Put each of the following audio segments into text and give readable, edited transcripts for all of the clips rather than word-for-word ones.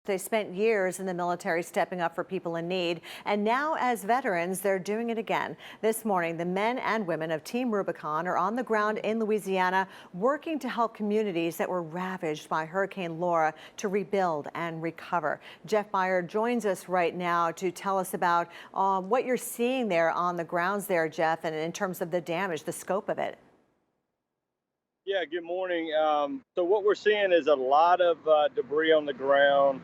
They spent years in the military stepping up for people in need, and now as veterans, they're doing it again. This morning, the men and women of Team Rubicon are on the ground in Louisiana working to help communities that were ravaged by Hurricane Laura to rebuild and recover. Jeff Byard joins us right now to tell us about what you're seeing there on the grounds there, Jeff, and in terms of the damage, the scope of it. Yeah, good morning. So what we're seeing is a lot of debris on the ground,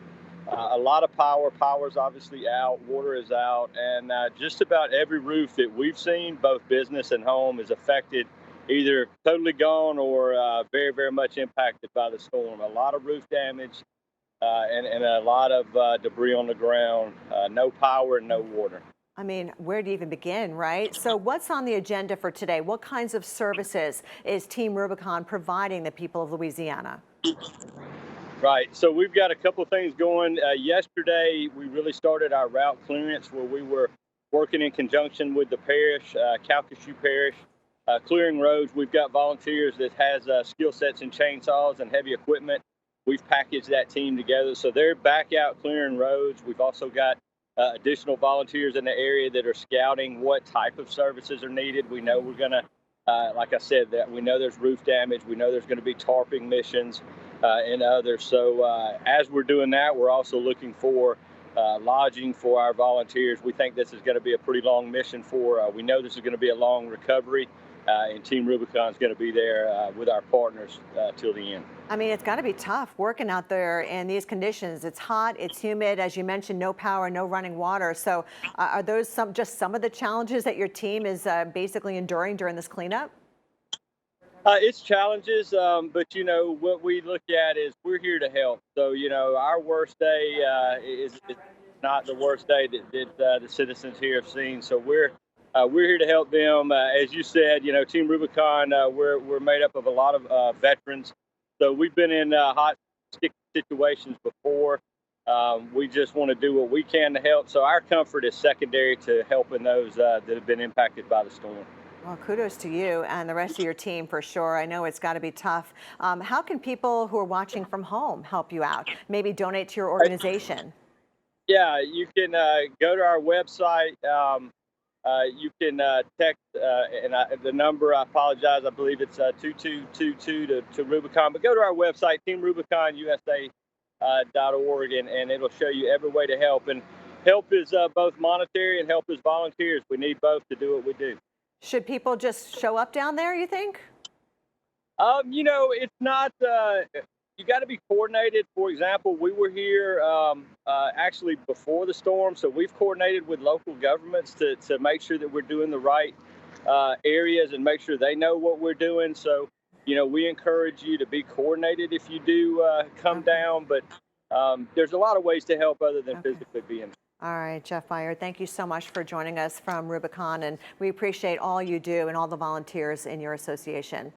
a lot of power. Power's obviously out, water is out, and just about every roof that we've seen, both business and home, is affected, either totally gone or very, very much impacted by the storm. A lot of roof damage and a lot of debris on the ground, no power and no water. I mean, where do you even begin, right? So what's on the agenda for today? What kinds of services is Team Rubicon providing the people of Louisiana? Right. So we've got a couple of things going. Yesterday, we really started our route clearance where we were working in conjunction with the parish, Calcasieu Parish, clearing roads. We've got volunteers that has skill sets in chainsaws and heavy equipment. We've packaged that team together. So they're back out clearing roads. We've also got additional volunteers in the area that are scouting what type of services are needed. We know we're going to, like I said, that we know there's roof damage. We know there's going to be tarping missions and others. So as we're doing that, we're also looking for lodging for our volunteers. We think this is going to be a pretty long mission for. We know this is going to be a long recovery, and Team Rubicon is going to be there with our partners till the end. I mean, it's got to be tough working out there in these conditions. It's hot, it's humid, as you mentioned, no power, no running water. So are those just some of the challenges that your team is basically enduring during this cleanup? It's challenges, but what we look at is we're here to help. So our worst day is not the worst day that the citizens here have seen. So we're here to help them. As you said, Team Rubicon, we're made up of a lot of veterans. So we've been in hot stick situations before. We just want to do what we can to help. So our comfort is secondary to helping those that have been impacted by the storm. Well, kudos to you and the rest of your team for sure. I know it's got to be tough. How can people who are watching from home help you out? Maybe donate to your organization? Yeah, you can go to our website. You can text, and the number, I apologize, I believe it's 2222 to Rubicon. But go to our website, teamrubiconusa.org, and it'll show you every way to help. And help is both monetary and help is volunteers. We need both to do what we do. Should people just show up down there, you think? It's not. You got to be coordinated. For example, we were here actually before the storm, so we've coordinated with local governments to make sure that we're doing the right areas and make sure they know what we're doing. So, we encourage you to be coordinated if you do come down. But there's a lot of ways to help other than physically being. All right, Jeff Byard, thank you so much for joining us from Rubicon, and we appreciate all you do and all the volunteers in your association.